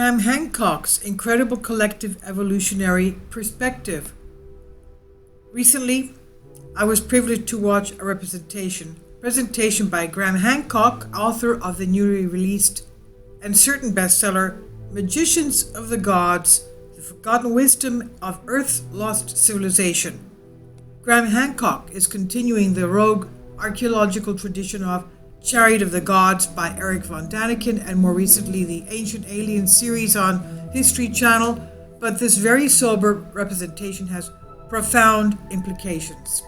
Graham Hancock's incredible collective evolutionary perspective. Recently, I was privileged to watch a presentation by Graham Hancock, author of the newly released and certain bestseller, Magicians of the Gods, The Forgotten Wisdom of Earth's Lost Civilization. Graham Hancock is continuing the rogue archaeological tradition of Chariot of the Gods by Eric von Daniken, and more recently the Ancient Aliens series on History Channel, but this very sober representation has profound implications.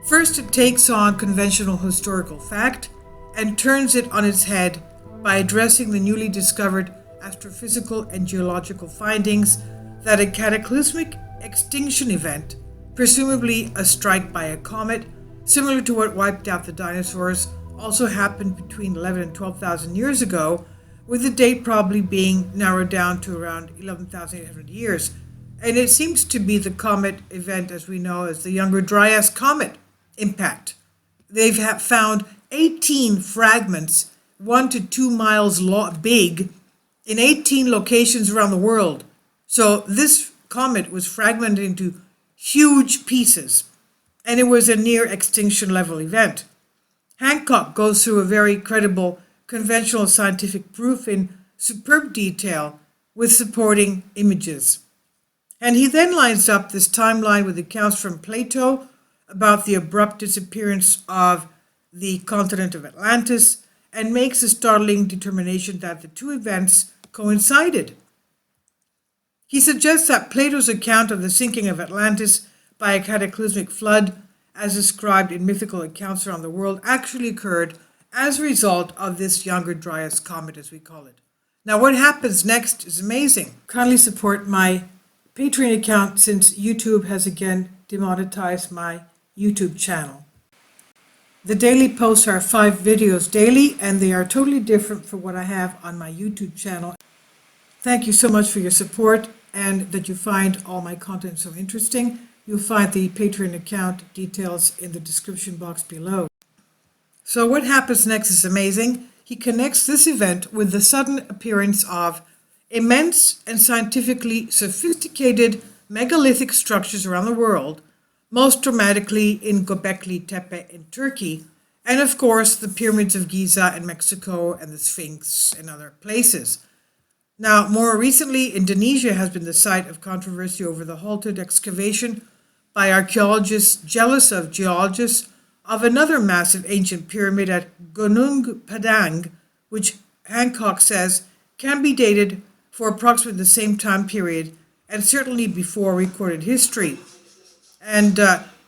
First, it takes on conventional historical fact and turns it on its head by addressing the newly discovered astrophysical and geological findings that a cataclysmic extinction event, presumably a strike by a comet, similar to what wiped out the dinosaurs, also happened between 11 and 12,000 years ago, with the date probably being narrowed down to around 11,800 years. And it seems to be the comet event, as we know, as the Younger Dryas comet impact. They've found 18 fragments 1 to 2 miles big in 18 locations around the world. So this comet was fragmented into huge pieces, and it was a near extinction level event. Hancock goes through a very credible conventional scientific proof in superb detail with supporting images. And he then lines up this timeline with accounts from Plato about the abrupt disappearance of the continent of Atlantis, and makes a startling determination that the two events coincided. He suggests that Plato's account of the sinking of Atlantis by a cataclysmic flood, as described in mythical accounts around the world, actually occurred as a result of this Younger Dryas comet, as we call it. Now, what happens next is amazing. Kindly support my Patreon account, since YouTube has again demonetized my YouTube channel. The daily posts are 5 videos daily, and they are totally different from what I have on my YouTube channel. Thank you so much for your support and that you find all my content so interesting. You'll find the Patreon account details in the description box below. So what happens next is amazing. He connects this event with the sudden appearance of immense and scientifically sophisticated megalithic structures around the world, most dramatically in Göbekli Tepe in Turkey, and of course the pyramids of Giza in Mexico and the Sphinx and other places. Now, more recently, Indonesia has been the site of controversy over the halted excavation by archaeologists jealous of geologists of another massive ancient pyramid at Gunung Padang, which Hancock says can be dated for approximately the same time period and certainly before recorded history. And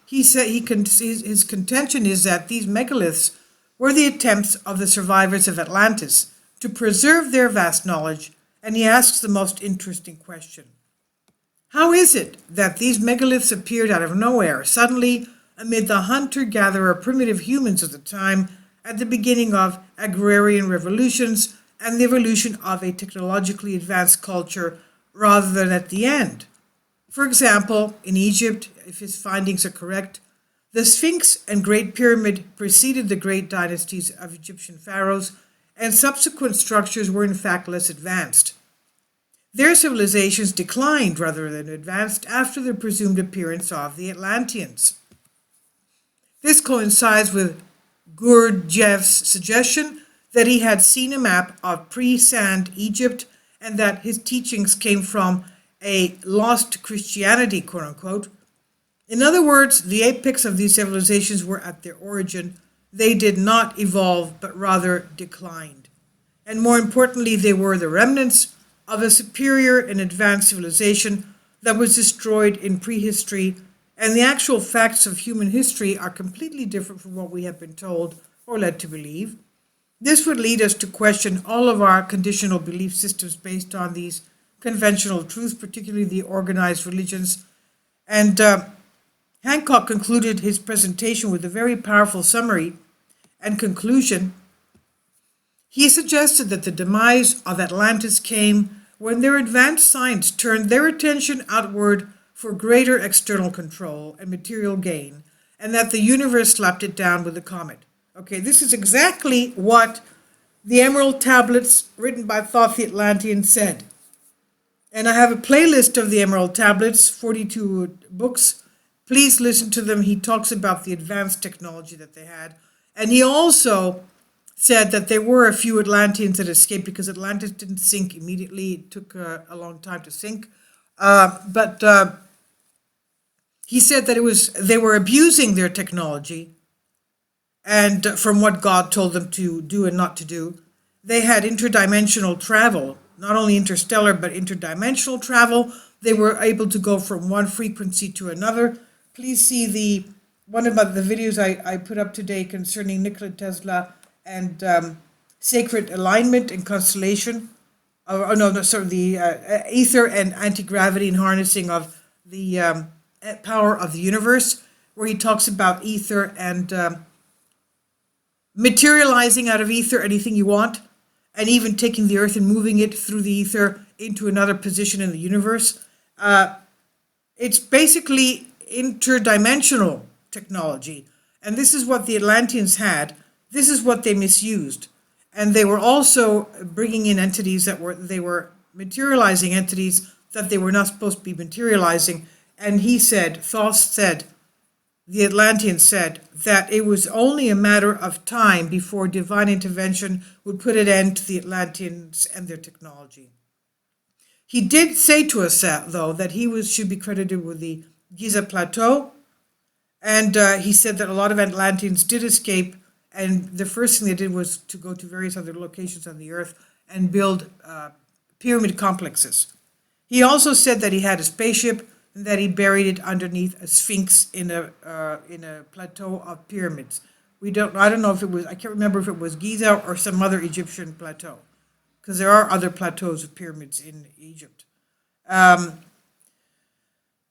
he said his contention is that these megaliths were the attempts of the survivors of Atlantis to preserve their vast knowledge, and he asks the most interesting question. How is it that these megaliths appeared out of nowhere, suddenly, amid the hunter-gatherer primitive humans of the time, at the beginning of agrarian revolutions and the evolution of a technologically advanced culture, rather than at the end? For example, in Egypt, if his findings are correct, the Sphinx and Great Pyramid preceded the great dynasties of Egyptian pharaohs, and subsequent structures were in fact less advanced. Their civilizations declined rather than advanced after the presumed appearance of the Atlanteans. This coincides with Gurdjieff's suggestion that he had seen a map of pre-sand Egypt and that his teachings came from a lost Christianity, quote-unquote. In other words, the apex of these civilizations were at their origin. They did not evolve, but rather declined. And more importantly, they were the remnants of a superior and advanced civilization that was destroyed in prehistory, and the actual facts of human history are completely different from what we have been told or led to believe. This would lead us to question all of our conditional belief systems based on these conventional truths, particularly the organized religions. And Hancock concluded his presentation with a very powerful summary and conclusion. He suggested that the demise of Atlantis came when their advanced science turned their attention outward for greater external control and material gain, and that the universe slapped it down with a comet. Okay, this is exactly what The Emerald Tablets, written by Thoth the Atlantean, said, and I have a playlist of the Emerald Tablets, 42 books. Please listen to them. He talks about the advanced technology that they had. And he also said that there were a few Atlanteans that escaped because Atlantis didn't sink immediately. It took a long time to sink. But he said that they were abusing their technology and from what God told them to do and not to do. They had interdimensional travel, not only interstellar, but interdimensional travel. They were able to go from one frequency to another. Please see one of the videos I put up today concerning Nikola Tesla and sacred alignment and constellation. The ether and anti-gravity and harnessing of the power of the universe, where he talks about ether and materializing out of ether anything you want, and even taking the earth and moving it through the ether into another position in the universe. It's basically interdimensional technology. And this is what the Atlanteans had. This is what they misused. And they were also bringing in entities they were materializing entities that they were not supposed to be materializing. And Thoth said, the Atlanteans said, that it was only a matter of time before divine intervention would put an end to the Atlanteans and their technology. He did say to us, though, that he should be credited with the Giza Plateau, and he said that a lot of Atlanteans did escape, and the first thing they did was to go to various other locations on the earth and build pyramid complexes. He also said that he had a spaceship and that he buried it underneath a sphinx in a plateau of pyramids. I don't know if it was, I can't remember if it was Giza or some other Egyptian plateau, because there are other plateaus of pyramids in Egypt.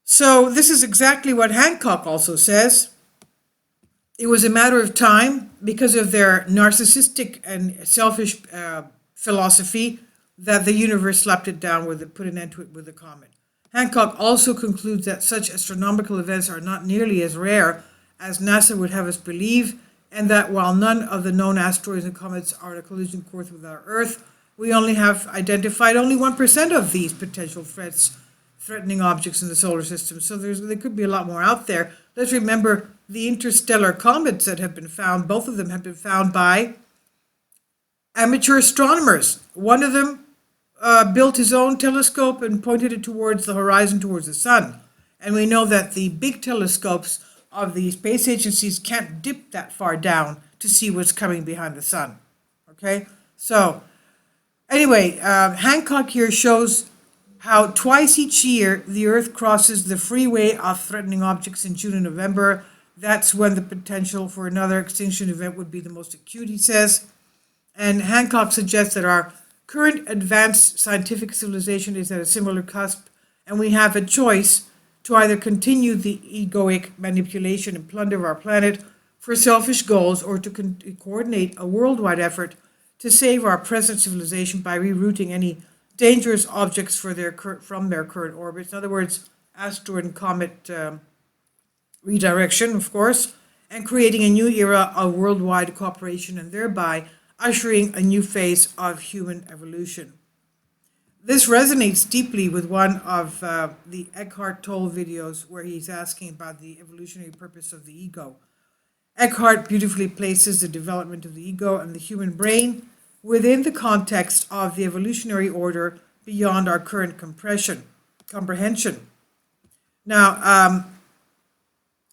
So this is exactly what Hancock also says. It was a matter of time, because of their narcissistic and selfish philosophy, that the universe slapped it down put an end to it with a comet. Hancock also concludes that such astronomical events are not nearly as rare as NASA would have us believe, and that while none of the known asteroids and comets are in a collision course with our Earth, we only have identified only 1% of these potential threatening objects in the solar system. So there could be a lot more out there. Let's remember the interstellar comets that have been found. Both of them have been found by amateur astronomers. One of them built his own telescope and pointed it towards the horizon, towards the sun. And we know that the big telescopes of the space agencies can't dip that far down to see what's coming behind the sun. Okay? So, anyway, Hancock here shows how twice each year the Earth crosses the freeway of threatening objects in June and November. That's when the potential for another extinction event would be the most acute, he says. And Hancock suggests that our current advanced scientific civilization is at a similar cusp, and we have a choice to either continue the egoic manipulation and plunder of our planet for selfish goals, or to coordinate a worldwide effort to save our present civilization by rerouting any dangerous objects from their current orbits. In other words, asteroid and comet redirection, of course, and creating a new era of worldwide cooperation, and thereby ushering a new phase of human evolution. This resonates deeply with one of the Eckhart Tolle videos, where he's asking about the evolutionary purpose of the ego. Eckhart beautifully places the development of the ego and the human brain within the context of the evolutionary order beyond our current comprehension. Now,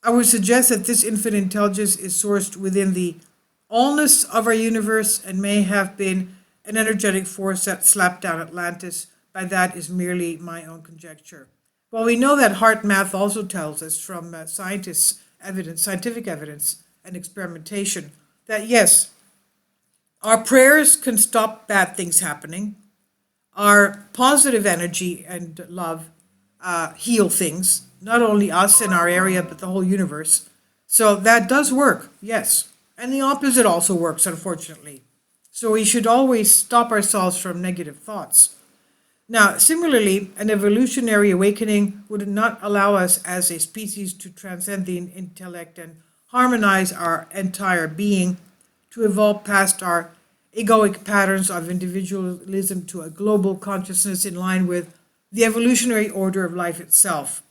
I would suggest that this infinite intelligence is sourced within the allness of our universe and may have been an energetic force that slapped down Atlantis. By that is merely my own conjecture. Well, we know that hard math also tells us from scientific evidence and experimentation, that yes, our prayers can stop bad things happening. Our positive energy and love heal things, not only us in our area, but the whole universe. So that does work, yes. And the opposite also works, unfortunately. So we should always stop ourselves from negative thoughts. Now, similarly, an evolutionary awakening would not allow us as a species to transcend the intellect and harmonize our entire being, to evolve past our egoic patterns of individualism to a global consciousness in line with the evolutionary order of life itself,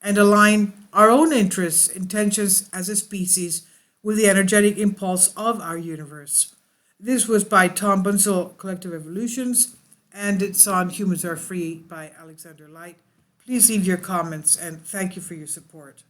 and align our own interests, intentions as a species with the energetic impulse of our universe. This was by Tom Bunsell, Collective Evolutions, and it's on Humans Are Free by Alexander Light. Please leave your comments, and thank you for your support.